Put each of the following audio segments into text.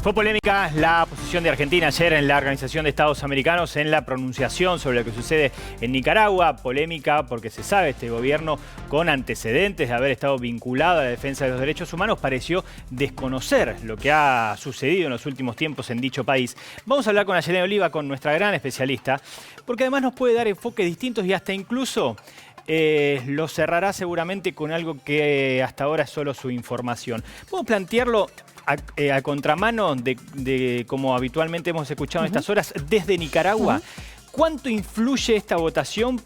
Fue polémica la posición de Argentina ayer en la Organización de Estados Americanos en la pronunciación sobre lo que sucede en Nicaragua. Polémica porque se sabe, este gobierno con antecedentes de haber estado vinculado a la defensa de los derechos humanos pareció desconocer lo que ha sucedido en los últimos tiempos en dicho país. Vamos a hablar con Ayelén Oliva, con nuestra gran especialista, porque además nos puede dar enfoques distintos y hasta incluso lo cerrará seguramente con algo que hasta ahora es solo su información. Podemos plantearlo a contramano de como habitualmente hemos escuchado en estas horas desde Nicaragua. ¿Cuánto influye esta votación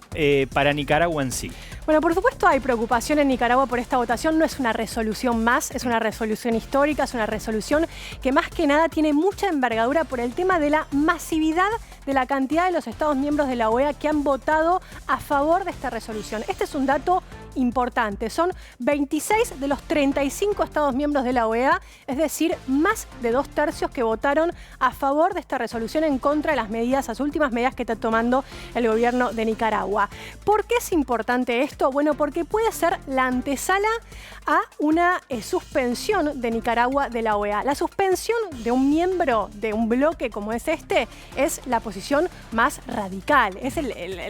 para Nicaragua en sí? Bueno, por supuesto hay preocupación en Nicaragua por esta votación. No es una resolución más, es una resolución histórica, es una resolución que más que nada tiene mucha envergadura por el tema de la masividad de la cantidad de los Estados miembros de la OEA que han votado a favor de esta resolución. Este es un dato importante. Son 26 de los 35 Estados miembros de la OEA, es decir, más de 2/3 que votaron a favor de esta resolución en contra de las últimas medidas que está tomando el gobierno de Nicaragua. ¿Por qué es importante esto? Bueno, porque puede ser la antesala a una suspensión de Nicaragua de la OEA. La suspensión de un miembro de un bloque como es este es la posición más radical, es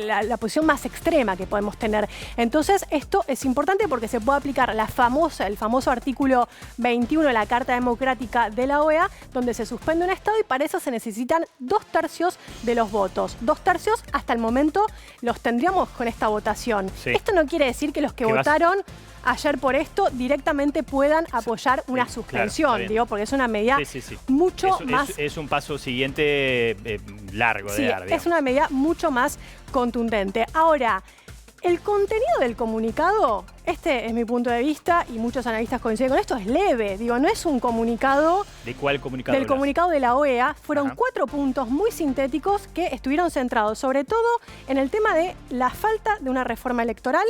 la posición más extrema que podemos tener. Entonces, esto es importante porque se puede aplicar el famoso artículo 21 de la Carta Democrática de la OEA, donde se suspende un Estado y para eso se necesitan 2/3 de los votos. 2/3 hasta el momento los tendríamos con esta votación. Sí. Esto no quiere decir que los que votaron ayer por esto directamente puedan apoyar una suspensión, claro, digo, porque es una medida mucho más... Es un paso siguiente largo de dar, digamos. Es una medida mucho más contundente. Ahora, el contenido del comunicado, este es mi punto de vista y muchos analistas coinciden con esto, es leve. Digo, no es un comunicado... ¿De cuál comunicado? Del comunicado de la OEA. Fueron 4 puntos muy sintéticos que estuvieron centrados sobre todo en el tema de la falta de una reforma electoral,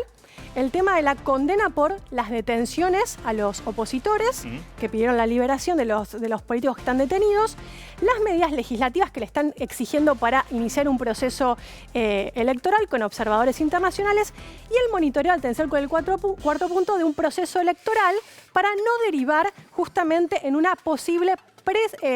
el tema de la condena por las detenciones a los opositores que pidieron la liberación de los políticos que están detenidos, las medidas legislativas que le están exigiendo para iniciar un proceso electoral con observadores internacionales y el monitoreo al tercer con el cuarto punto de un proceso electoral para no derivar justamente en una posible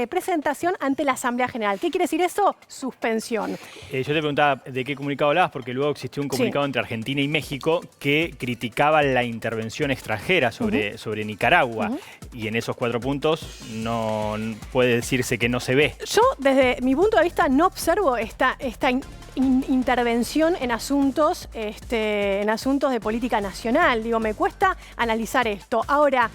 presentación ante la Asamblea General. ¿Qué quiere decir eso? Suspensión. Yo te preguntaba de qué comunicado hablabas, porque luego existió un comunicado entre Argentina y México que criticaba la intervención extranjera sobre Nicaragua. Y en esos 4 puntos no puede decirse que no se ve. Yo, desde mi punto de vista, no observo esta intervención en asuntos de política nacional. Digo, me cuesta analizar esto. Ahora,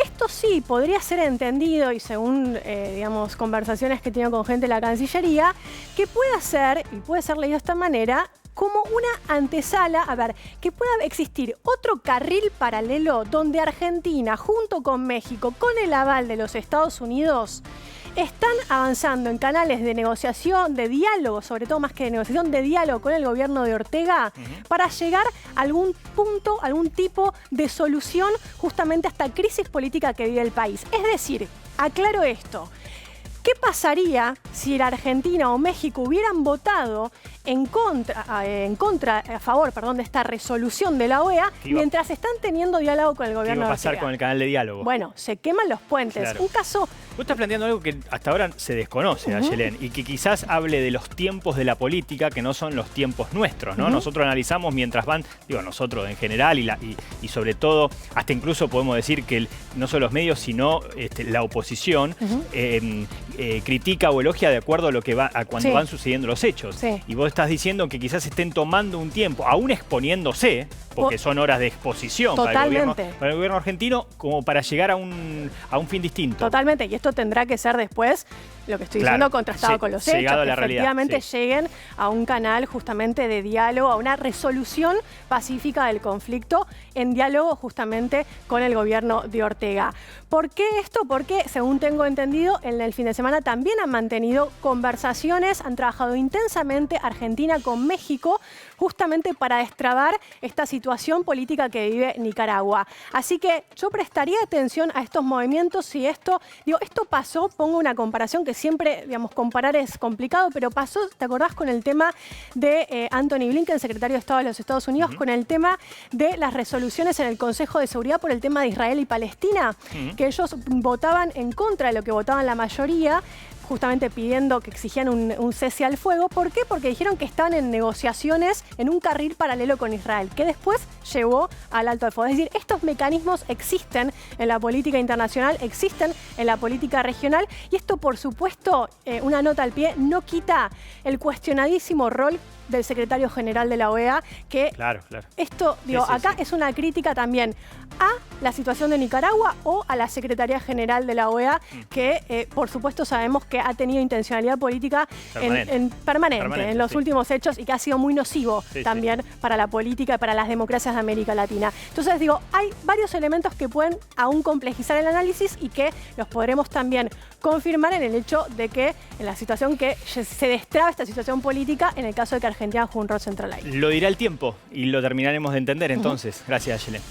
esto sí podría ser entendido, y según digamos, conversaciones que he tenido con gente de la Cancillería, que pueda ser, y puede ser leído de esta manera, como una antesala, a ver, que pueda existir otro carril paralelo donde Argentina, junto con México, con el aval de los Estados Unidos, están avanzando en canales de negociación, de diálogo, sobre todo más que de negociación, de diálogo con el gobierno de Ortega para llegar a algún punto, algún tipo de solución justamente a esta crisis política que vive el país. Es decir, aclaro esto. ¿Qué pasaría si la Argentina o México hubieran votado a favor de esta resolución de la OEA mientras están teniendo diálogo con el gobierno de Ortega? ¿Qué va a pasar con el canal de diálogo? Bueno, se queman los puentes. Claro. Un caso... Vos estás planteando algo que hasta ahora se desconoce, Ayelén, y que quizás hable de los tiempos de la política que no son los tiempos nuestros, ¿no? Nosotros analizamos mientras van, digo, nosotros en general y sobre todo, hasta incluso podemos decir que no solo los medios, sino la oposición critica o elogia de acuerdo a lo que cuando van sucediendo los hechos. Y vos estás diciendo que quizás estén tomando un tiempo, aún exponiéndose, porque son horas de exposición para el gobierno argentino, como para llegar a un fin distinto. Totalmente, y esto tendrá que ser después, lo que estoy diciendo, contrastado con los hechos, que efectivamente lleguen a un canal justamente de diálogo, a una resolución pacífica del conflicto, en diálogo justamente con el gobierno de Ortega. ¿Por qué esto? Porque, según tengo entendido, en el fin de semana también han mantenido conversaciones, han trabajado intensamente Argentina Argentina con México, justamente para destrabar esta situación política que vive Nicaragua. Así que yo prestaría atención a estos movimientos si esto pasó, pongo una comparación que siempre, digamos, comparar es complicado, pero pasó, ¿te acordás con el tema de Anthony Blinken, secretario de Estado de los Estados Unidos, con el tema de las resoluciones en el Consejo de Seguridad por el tema de Israel y Palestina, que ellos votaban en contra de lo que votaban la mayoría, justamente pidiendo que exigían un cese al fuego. ¿Por qué? Porque dijeron que estaban en negociaciones en un carril paralelo con Israel, que después llevó al alto al fuego. Es decir, estos mecanismos existen en la política internacional, existen en la política regional, y esto, por supuesto, una nota al pie, no quita el cuestionadísimo rol del secretario general de la OEA, que esto, digo, acá es una crítica también a la situación de Nicaragua o a la Secretaría General de la OEA, que por supuesto sabemos que ha tenido intencionalidad política permanente en los últimos hechos y que ha sido muy nocivo también para la política y para las democracias de América Latina. Entonces, digo, hay varios elementos que pueden aún complejizar el análisis y que los podremos también confirmar en el hecho de que en la situación que se destraba esta situación política en el caso de que Argentina juegue un rol central ahí. Lo dirá el tiempo y lo terminaremos de entender entonces. Gracias, Ayelen.